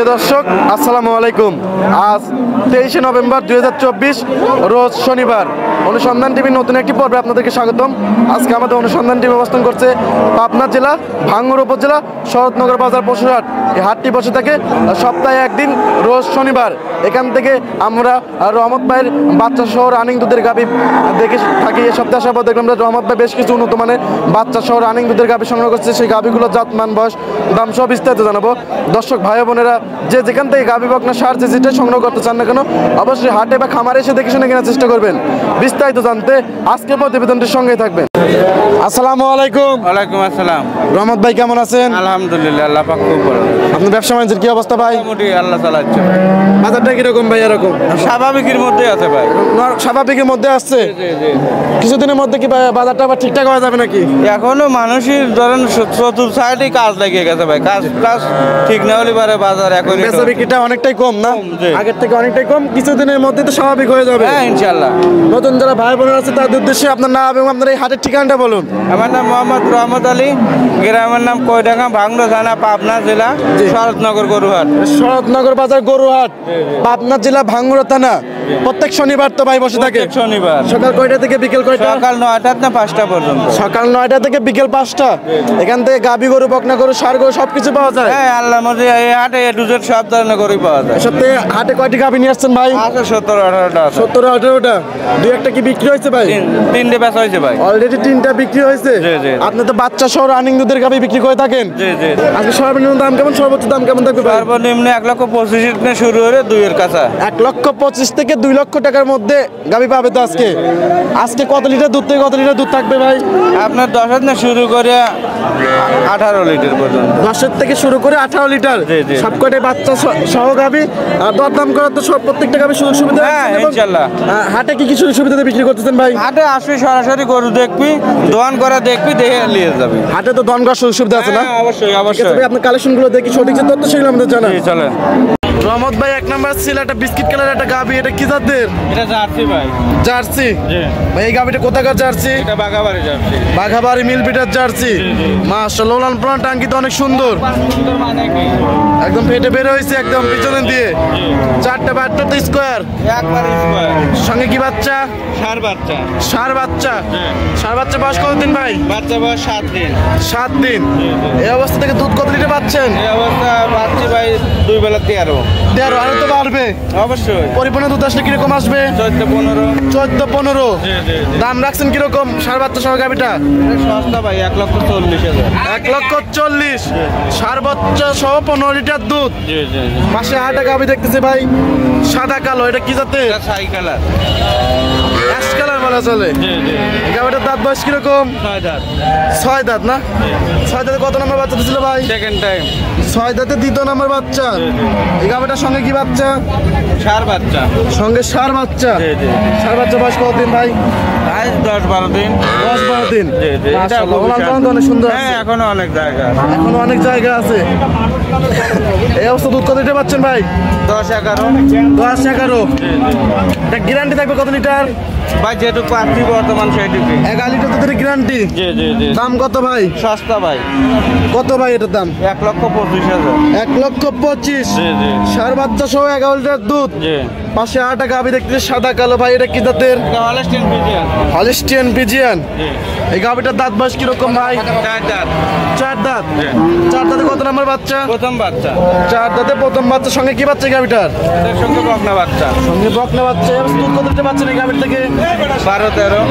প্রিয় দর্শক আসসালামু আলাইকুম। আজ 23শে নভেম্বর 2024 রোজ শনিবার। অনুসন্ধান টিভির নতুন একটি পর্বে আপনাদেরকে স্বাগতম। আজকে আমাদের অনুসন্ধান টিভি অবস্থান করছে পাবনা জেলা ভাঙ্গুড়া উপজেলা শরৎনগর বাজার পশুরহাট। এই হাটটি বসে থাকে সপ্তাহে একদিন রোজ শনিবার। এখান থেকে আমরা রহমত ভাইয়ের বাচ্চা সহ রানিং দুধের গাভী দেখে থাকি। এই সপ্তাহে আসার পর দেখলাম রহমত ভাই বেশ কিছু উন্নত মানের বাচ্চা সহ রানিং দুধের গাভী সংগ্রহ করছে। সেই গাভীগুলোর জাত মান বয়স দাম সব বিস্তারিত জানাবো। দর্শক ভাই বোনেরা যে যেখান থেকে গাভী বকনা সার যে যেটা সংগ্রহ করতে চান না কেন অবশ্যই হাটে বা খামারে এসে দেখে শুনে কেনার চেষ্টা করবেন। বিস্তারিত জানতে আজকের প্রতিবেদনটির সঙ্গেই থাকবেন। আসসালামু আলাইকুম। ওয়ালাইকুম আসসালাম। রহমত ভাই কেমন আছেন? আলহামদুলিল্লাহ, আল্লাহ পাক খুব ভালো। আপনার ব্যবসা বাণিজ্যের কি অবস্থা ভাই? মোটামুটি আল্লাহ চালাচ্ছে। বাজারটা কিরকম ভাই? এরকম স্বাভাবিকের মধ্যে আছে ভাই। স্বাভাবিকের মধ্যে আসছে। কিছুদিনের মধ্যে কি বাজারটা আবার ঠিকঠাক হয়ে যাবে নাকি? এখনো মানুষের ধরেন চতুর্থ সাইডে কাজ লাগিয়ে গেছে ভাই। কাজ ঠিক না হলে পারে বাজার এখন বেচা বিক্রিটা অনেকটাই কম না? আগের থেকে অনেকটাই কম। কিছুদিনের মধ্যে তো স্বাভাবিক হয়ে যাবে। হ্যাঁ ইনশাআল্লাহ। নতুন যারা ভাই বোনেরা আছে তাদের উদ্দেশ্যে আপনার নাম এবং আপনার এই হাটের ঠিকানাটা বলুন। আমার নাম মোহাম্মদ রহমত আলী, গ্রামের নাম কৈডাঙ্গা, ভাঙ্গুড়া থানা, পাবনা জেলা, শরৎনগর গরুহাট। শরৎনগর বাজার গরুহাট, পাবনা জেলা, ভাঙ্গুড়া থানা। প্রত্যেক শনিবার তো ভাই বসে থাকে? শনিবার সকাল কয়টা থেকে বিকেল কয়টা? সকাল 9টা না 5টা পর্যন্ত। সকাল 9টা থেকে বিকেল 5টা। এখান থেকে গাভী গরু, বকনা গরু, ষাঁড় গরু সবকিছু পাওয়া যায়। হ্যাঁ আল্লাহর মধ্যে এই হাটে এ টু জেড সব ধরনের গরুই পাওয়া যায়। সপ্তাহে হাটে কয়টি গাভী নিয়ে আসছেন ভাই? আছে 17-18টা। 17-18টা। দুই একটা কি বিক্রি হয়েছে ভাই? তিনটে বেচা হয়েছে ভাই। অলরেডি 3টা বিক্রি হয়েছে। আপনি তো বাচ্চা সহ রানিং দুধের গাভী বিক্রি করে থাকেন। জি জি। আজকে সর্বনিম্ন দাম কেমন, সর্বোচ্চ দাম কেমন থাকবে ভাই? সর্বনিম্ন 1,25,000 থেকে শুরু হয়ে 2-এর কাছে। 1,25,000 থেকে 2 লক্ষ টাকার মধ্যে গাভী পাবে তো আজকে। আজকে কত লিটার দুধ থেকে কত লিটার দুধ থাকবে ভাই? আপনার 10 থেকে শুরু করে 18 লিটার পর্যন্ত। 10 থেকে শুরু করে 18 লিটার। সবকটাই বাচ্চা সহ গাভী। আর দরদাম করার তো সব প্রত্যেকটা গাভী সুযোগ সুবিধা। হ্যাঁ ইনশাআল্লাহ। হাটে কি কি সুযোগ সুবিধাতে বিক্রি করতেছেন ভাই? হাটে আসবি, সরাসরি গরু দেখবি, দোয়ান করা দেখবি, দেখে নিয়ে যাবি। হাটে তো দন করার সুযোগ সুবিধা আছে না? অবশ্যই অবশ্যই। ভাই আপনার কালেকশনগুলো দেখি, সঠিক যে তথ্য সেগুলো আমাদের জানান। চলে। রহমত ভাই এক নাম্বার ছিল একটা বিস্কিট কালার একটা গাভী। এটা কি জাতের? এটা জার্সি ভাই। জার্সি? জি ভাই এই গাভীটা কোথাকার জার্সি? এটা বাগাবাড়ি জার্সি। বাঘাবাড়ি মিল বিটার জার্সি। মাশাআল্লাহ, লাল প্রাণ টাঙ্কি তো অনেক সুন্দর। সুন্দর মানে কি একদম পেটে বের হয়েছে একদম পিছনে দিয়ে। চারটা বাচ্চা তো স্কোয়ার। একবার স্কয়ার। সঙ্গে কি বাচ্চা? ষাঁড় বাচ্চা। ষাঁড় বাচ্চা। ষাঁড় বাচ্চা বয়স কতদিন ভাই? বাচ্চা বয়স 7 দিন। 7 দিন। এই অবস্থা থেকে দুধ কত লিটার পাচ্ছেন? এই অবস্থা পাচ্ছি ভাই 2 বেলা 13। 13 আরো তো বাড়বে অবশ্যই। পরিপূর্ণ দুধ আসলে কিরকম আসবে? 14-15। 14-15। জি জি জি। দাম রাখছেন কিরকম ষাঁড় বাচ্চা সহ গাভীটা? এটা সস্তা ভাই, 1,40,000। 1,40,000। ষাঁড় বাচ্চা সহ 15 লিটার দুধ। জি জি জি। পাশে আটা গাভী দেখতেছি ভাই, সাদা কালো। এটা কি জাতের? এটা সাইকেলার। অ্যাশ কালার বলা চলে। জি জি। গাভীটার দাঁত বয়স কিরকম? 6 দাঁত। 6 দাঁত না? 6 দাঁতে কত নম্বর বাচ্চা দিছিল ভাই? Second time. 6 দাঁতে 2 নম্বর বাচ্চা। এই গাভীটার সঙ্গে কি বাচ্চা? ষাঁড় বাচ্চা। সঙ্গে ষাঁড় বাচ্চা। জি জি। ষাঁড় বাচ্চা বয়স কতদিন ভাই? ভাই 10-12 দিন। 10-12 দিন। জি জি। এটা মাশাআল্লাহ, খুব ওলান বিশাল। পালান তো অনেক সুন্দর হ্যাঁ আছে। এখনো অনেক জায়গা আছে। এখনো অনেক জায়গা আছে। এই অবস্থা দুধ কত লিটার পাচ্ছেন ভাই? 10-11। 10-11। এটা গ্যারান্টি থাকবে কত লিটার? ভাই যেটুকু পাচ্ছি বর্তমান সেইটুকু। 11 লিটার দুধের গ্যারান্টি। জি জি জি। দাম কত ভাই? সস্তা ভাই। কত ভাই এটার দাম? 1,25,000। 1,25,000। জি জি। ষাঁড় বাচ্চা সহ 11 লিটার দুধ। জি। পাশে আটা গাভী দেখতেছি সাদা কালো। ভাই এটা কি জাতের? এটা হলস্টিয়ান ফ্রিজিয়ান। Holstein Friesian. জি। এই গাভীটার দাঁত বয়স কিরকম ভাই? 4 দাঁত। 4 দাঁত। জি। 4 দাঁতে কত নম্বর বাচ্চা? প্রথম বাচ্চা। 4 দাঁতে প্রথম বাচ্চা। সঙ্গে কি বাচ্চা এই গাভীটার? এর সঙ্গে বকনা বাচ্চা। সঙ্গে বকনা বাচ্চা। এবার দুধ কত লিটার পাচ্ছেন এই গাভীর থেকে? 12-13।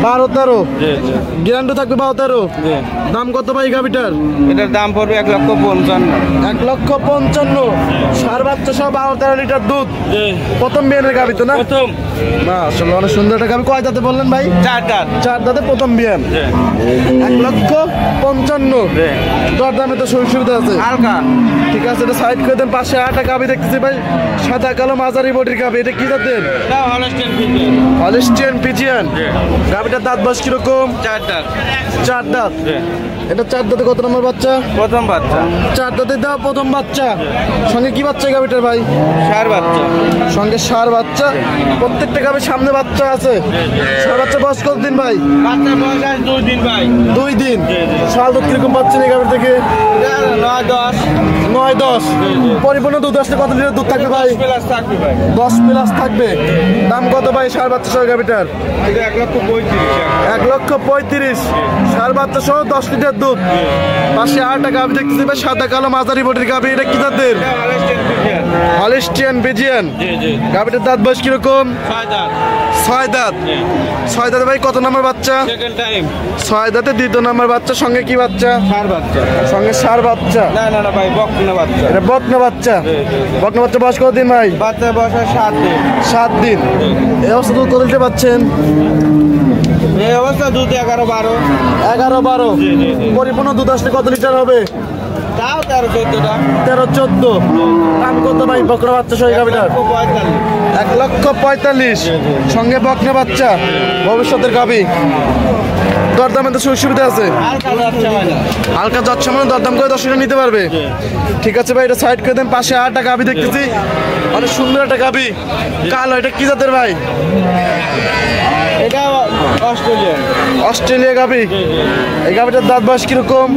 12-13। জি জি। গ্যারান্টি থাকবে 12-13। জি। দাম কত ভাই এই গাভীটার? এটার দাম পড়বে 1,55,000। 1,55,000। ষাঁড় বাচ্চা সহ 12-13 লিটার দুধ। জি। প্রথম বিয়ানের গাভী তো না? প্রথম। মাশাআল্লাহ, অনেক সুন্দর একটা গাভী। কয় দাঁতে বললেন ভাই? 4 দাঁত। 4 দাঁতে প্রথম বিয়ান। জি। 1,55,000। জি। দরদামে তো সুযোগ সুবিধা আছে। হালকা। ঠিক আছে, এটা সাইড করে দেন। পাশে আটা গাভী দেখতেছি ভাই, সাদা কালো মাঝারি বডির গাভী। এটা কি জাতের? এটা হলস্টিয়ান ফ্রিজিয়ান। Holstein Friesian. জি। গাভীটার দাঁত বয়স কিরকম? 4 দাঁত। 4 দাঁত। জি। এটা 4 দাঁতে কত নম্বর বাচ্চা? প্রথম বাচ্চা। 4 দাঁতে দাও প্রথম বাচ্চা। সঙ্গে কি বাচ্চা গাবিটার ভাই? ষাঁড় বাচ্চা। সঙ্গে ষাঁড় বাচ্চা। প্রত্যেকটা গাবির সামনে বাচ্চা আছে। ষাঁড় বাচ্চা বয়স কত দিন ভাই? বাচ্চার বয়স আজ 2 দিন ভাই। 2 দিন। শাল দুধ কিরকম পাচ্ছেন এই গাবির থেকে? 9-10। 9-10। পরিপূর্ণ দুধ আসলে কত লিটার দুধ থাকবে ভাই? 10 প্লাস থাকবে ভাই। 10 প্লাস থাকবে। দাম কত ভাই ষাঁড় বাচ্চা সহ গাবিটার? এটা 1,35,000। 1,35,000। ষাঁড় বাচ্চা সহ 10 লিটার দুধ। পাশে আরেকটা গাবি দেখতেছি ভাই, সাদা কালো মাঝারি বডির গাবি। এটা কি জাতের? হলিস্টিয়ান বিজিয়ান। গাবিটার দাঁত বয়স কিরকম? 6 দাঁত। 6 দাঁত। 6 দাঁতে ভাই কত নম্বর বাচ্চা? Second time. 6 দাঁতে 2য় নম্বর বাচ্চা। সঙ্গে কি বাচ্চা? ষাঁড় বাচ্চা। সঙ্গে ষাঁড় বাচ্চা। না ভাই, বকনা বাচ্চা। এটা বকনা বাচ্চা। বকনা বাচ্চা বয়স কত দিন ভাই? বাচ্চার বয়স 7 দিন। 7 দিন। এই অবস্থা দুধ কত লিটার পাচ্ছেন? এই অবস্থা দুধ 11-12। 11-12। পরিপূর্ণ দুধ আসলে কত লিটার হবে? তাও 13-14টা। 13-14। দাম কত ভাই বকনা বাচ্চা সহ গাবিটার? 1,45,000। সঙ্গে বকনা বাচ্চা। ভবিষ্যতের গাবি। দরদামের তো সুযোগ সুবিধা আছে। হালকা যাচ্ছে মানে দরদাম করে দর্শকরা নিতে পারবে। ঠিক আছে ভাই, এটা সাইড করে দেন। পাশে আরেকটা গাবি দেখতেছি, অনেক সুন্দর একটা গাবি। কালো, এটা কি জাতের ভাই? এটা অস্ট্রেলিয়ান। অস্ট্রেলিয়া গাবি। এই গাবিটার দাঁত বয়স কিরকম?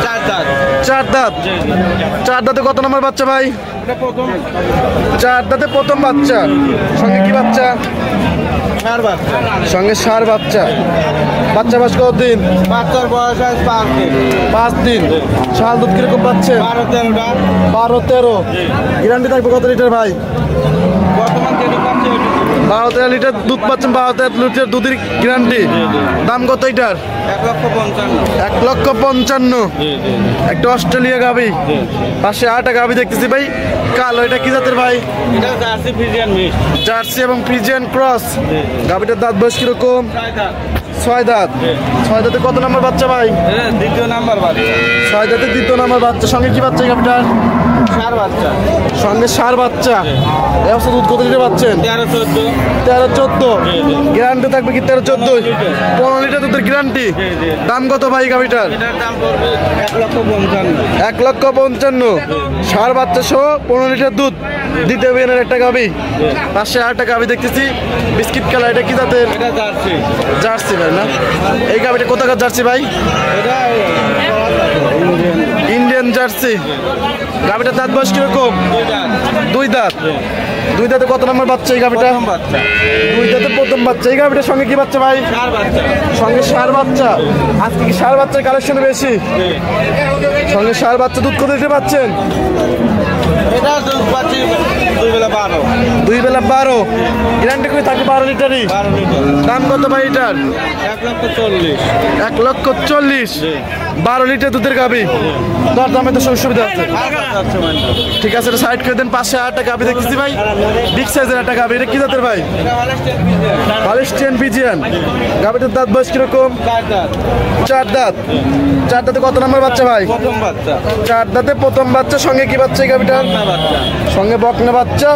4 দাঁত। 4 দাঁত। 4 দাঁতে কত নম্বর বাচ্চা ভাই? এটা প্রথম। 4 দাঁতে প্রথম বাচ্চা। সঙ্গে কি বাচ্চা? ষাঁড় বাচ্চা। সঙ্গে ষাঁড় বাচ্চা। বাচ্চা বয়স কত দিন? বাচ্চার বয়স আজ 5 দিন। 5 দিন। শাল দুধ কিরকম পাচ্ছে? 12-13টা। 12-13। গ্যারান্টি থাকবে কত লিটার ভাই? বর্তমান যেটা পাচ্ছে 12-13 লিটার দুধ পাচ্ছেন। 12-13 লিটার দুধের গ্যারান্টি। দাম কত এটার? 1,55,000। 1,55,000। একটা অস্ট্রেলিয়া গাবি। পাশে আরেকটা গাবি দেখতেছি ভাই, কালো। এটা কি জাতের ভাই? এটা জার্সি ফ্রিজিয়ান মিক্স। জার্সি এবং ফ্রিজিয়ান ক্রস। গাবিটার দাঁত বয়স কিরকম? 6 দাঁত। 6 দাঁত। 6 দাঁতে কত নম্বর বাচ্চা ভাই? এটা দ্বিতীয় নাম্বার বাচ্চা। 6 দাঁতে 2য় নম্বর বাচ্চা। সঙ্গে কি বাচ্চা গাবিটার? ষাঁড় বাচ্চা। সঙ্গে ষাঁড় বাচ্চা। এই অবস্থা দুধ কত লিটার পাচ্ছেন? 13-14। 13-14। গ্যারান্টি থাকবে কি? 13-14। 15 লিটার দুধের গ্যারান্টি। দাম কত ভাই গাবিটার? এটার দাম পড়বে 1,55,000। 1,55,000। ষাঁড় বাচ্চা সহ 15 লিটার দুধ দিতে হবে এনার একটা গাবি। পাশে আরেকটা গাবি দেখতেছি, বিস্কিট কালার। এটা কি জাতের? এটা জার্সি। জার্সি ভাই না? এই গাবিটা কোথাকার জার্সি ভাই? এটা ইন্ডিয়ান জার্সি। গাবিটার দাঁত বয়স কিরকম? 2 দাঁত। 2 দাঁত। 2 দাঁতে কত নম্বর বাচ্চা এই গাবিটা? প্রথম বাচ্চা। 2 দাঁতে প্রথম বাচ্চা। এই গাবিটার সঙ্গে কি বাচ্চা ভাই? ষাঁড় বাচ্চা। সঙ্গে ষাঁড় বাচ্চা। আজকে কি ষাঁড় বাচ্চার কালেকশন বেশি? সঙ্গে ষাঁড় বাচ্চা দুধ কত দিতে পাচ্ছেন? এটা দুধ পাচ্ছি 2 বেলা 12। 2 বেলা 12। গ্যারান্টি করে থাকে 12 লিটারই। 12 লিটার। দাম কত ভাই এটার? 1,40,000। 1,40,000। 12 লিটার দুধের গাবি। দর দামে তো সুযোগ সুবিধা আছে। ঠিক আছে, এটা সাইড করে দেন। পাশে আরেকটা গাবি দেখতেছি ভাই, বিগ সাইজের একটা গাবি। এটা কি জাতের ভাই? এটা হলিস্টিয়ান ফ্রিজিয়ান। হলিস্টিয়ান বিজিয়ান। গাবিটার দাঁত বয়স কিরকম? 4 দাঁত। 4 দাঁত। 4 দাঁতে কত নম্বর বাচ্চা ভাই? প্রথম বাচ্চা। 4 দাঁতে প্রথম বাচ্চা। সঙ্গে কি বাচ্চা এই গাবিটার? বকনা বাচ্চা। সঙ্গে বকনা বাচ্চা।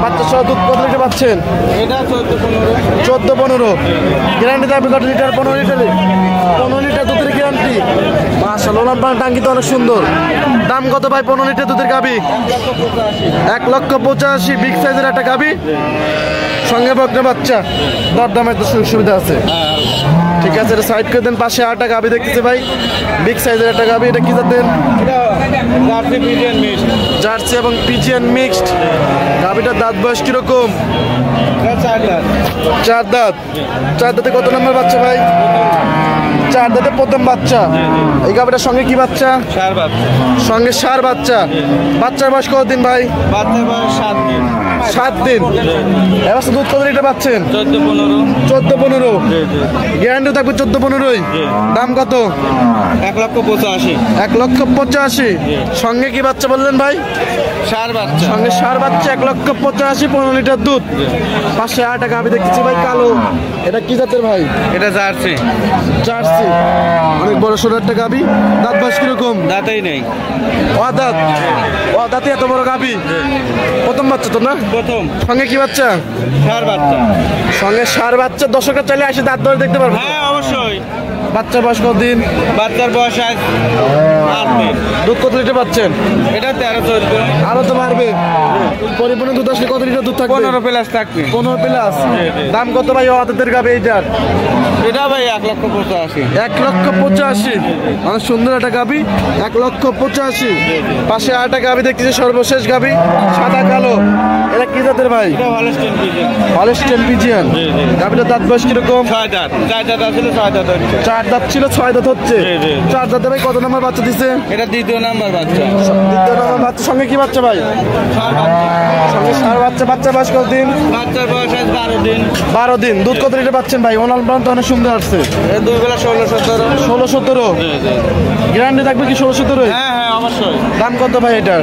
বাচ্চা সহ দুধ কত লিটার পাচ্ছেন? এটা 14-15। 14-15। গ্যারান্টি থাকবে কত লিটার? 15 লিটারে। 15 লিটার দুধের গ্যারান্টি। মাশাআল্লাহ, ওনার টাঙ্কি তো অনেক সুন্দর। দাম কত ভাই 15 লিটার দুধের গাবি? 1,85,000। বিগ সাইজের একটা গাবি। সঙ্গে বকনা বাচ্চা। দর দামের তো সুযোগ সুবিধা আছে। ঠিক আছে, এটা সাইড করে দেন। পাশে আরেকটা গাবি দেখতেছি ভাই, বিগ সাইজের একটা গাবি। এটা কি জাতের? এটা জার্সি ফ্রিজিয়ান মিক্স। জার্সি এবং পিজিয়ান মিক্সড। গাবিটার দাঁত বয়স কিরকম? এটা 4 দাঁত। 4 দাঁত। 4 দাঁতে কত নম্বর বাচ্চা ভাই? 4 দাঁতে প্রথম বাচ্চা। এই গাবিটার সঙ্গে কি বাচ্চা? ষাঁড় বাচ্চা। সঙ্গে ষাঁড় বাচ্চা। বাচ্চার বয়স কত দিন ভাই? বাচ্চার বয়স 7 দিন। 7 দিন। এবার দুধ কত লিটার পাচ্ছেন? 14-15। 14-15। গ্যারান্টি থাকবে 14-15ই। দাম কত? 1,85,000। 1,85,000। সঙ্গে কি বাচ্চা বললেন ভাই? ষাঁড় বাচ্চা। সঙ্গে ষাঁড় বাচ্চা। 1,85,000। 15 লিটার দুধ। পাশে আরেকটা গাবি দেখতেছি ভাই, কালো। এটা কি জাতের ভাই? এটা জার্সি। জার্সি। অনেক বড় সড়ো একটা গাবি। দাঁত বয়স কিরকম? দাঁতেই নেই। দাঁত। দাঁতে এত বড় গাবি। প্রথম বাচ্চা তো না? প্রথম। সঙ্গে কি বাচ্চা? ষাঁড় বাচ্চা। সঙ্গে ষাঁড় বাচ্চা। দর্শকরা চাইলে এসে দাঁত ধরে দেখতে পারবে? হ্যাঁ, অবশ্যই। বাচ্চা বয়স কতদিন? বাচ্চার বয়স আজ 8 দিন। দুধ কত লিটার পাচ্ছেন? এটা 13-14, আরো তো বাড়বে। পরিপূর্ণ দুধ আসলে কত লিটার দুধ থাকবে? 15 প্লাস থাকবে। 15 প্লাস। দাম কত ভাই আদতের গাবে এইটার? এটা ভাই 1,85,000। 1,85,000। অনেক সুন্দর একটা গাবি, 1,85,000। পাশে আরেকটা গাবি দেখতেছি, সর্বশেষ গাবি, সাদা কালো। এটা কি জাতের ভাই? এটা হলস্টেইন ফ্রিজিয়ান। Holstein Friesian. গাবিটার দাঁত বয়স কিরকম? 6 দাঁত। 4 দাঁত আসলে 6 দাঁত হচ্ছে। 4 দাঁত ছিল, 6 দাঁত হচ্ছে। জি, জি। 4 দাঁতে ভাই কত নম্বর বাচ্চা দিছে? এটা দ্বিতীয় নাম্বার বাচ্চা। দ্বিতীয় নম্বর বাচ্চার সঙ্গে কি বাচ্চা ভাই? সঙ্গে ষাঁড় বাচ্চা। বাচ্চা বয়স কতদিন? বাচ্চার বয়স আজ 12 দিন। 12 দিন। দুধ কত লিটার পাচ্ছেন ভাই? ওনাল তো অনেক সুন্দর আসছে। এই 2 বেলা 16-17। 16-17। গ্যারান্টি থাকবে কি 16-17? হ্যাঁ হ্যাঁ অবশ্যই। দাম কত ভাই এটার?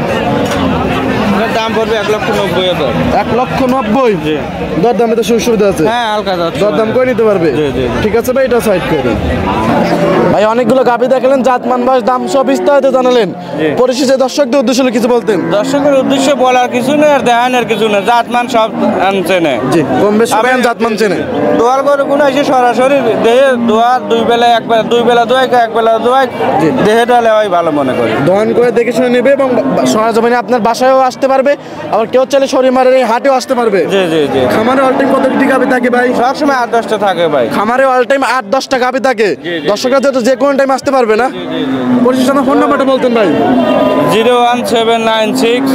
এটার দাম পড়বে 1,90,000। 1,90,000। জি। দর দামে তো সুযোগ সুবিধা আছে। হ্যাঁ হালকা যাচ্ছে। দর দাম করে নিতে পারবে। জি, জি। ঠিক আছে ভাই, এটা সাইড করে ভাই। অনেকগুলো গাভি দেখালেন, জাতমান বয়স দাম সব বিস্তারিত জানালেন। জি। পরিশেষে দর্শকদের উদ্দেশ্যে কিছু বলতেন? দর্শকের উদ্দেশ্যে বলার কিছু নেই আর দেখানোর কিছু নেই, জাতমান সব আনছে নেই। জি, কম বেশি সবাই জাতমান চেনে। দোয়াল করে গুণ এসে সরাসরি দেহে দোয়ার 2 বেলা 1 বেলা 2 বেলা দোয়াই 1 বেলা দোয়াই জি। দেহে ডালে হয় ভালো মনে করি। দহন করে দেখে শুনে নেবে এবং সরজমিনে আপনার বাসায়ও আসতে পারবে, আবার কেউ চাইলে শরীমারের এই হাটেও আসতে পারবে। জি জি জি। খামারে অল টাইম কতটি গাভি থাকে ভাই? সবসময় 8-10টা থাকে ভাই। খামারে অল টাইম 8-10টা গাভি থাকে। জি, জি। দর্শকরা যে কোনো টাইম আসতে পারবে না? পরিশেষে ফোন নাম্বারটা বলতেন ভাই। 01796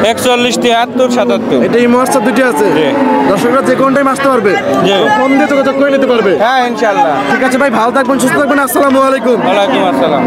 417377। এটা এই হোয়াটসঅ্যাপ দুটি আছে। জি। দর্শকরা যে কোনো টাইম আসতে পারবে, জি। ফোন দিয়ে যোগাযোগ করে নিতে পারবে। হ্যাঁ ইনশাল্লাহ। ঠিক আছে ভাই, ভালো থাকবেন, সুস্থ থাকবেন। আসসালামু আলাইকুম। ওয়ালাইকুম আসসালাম।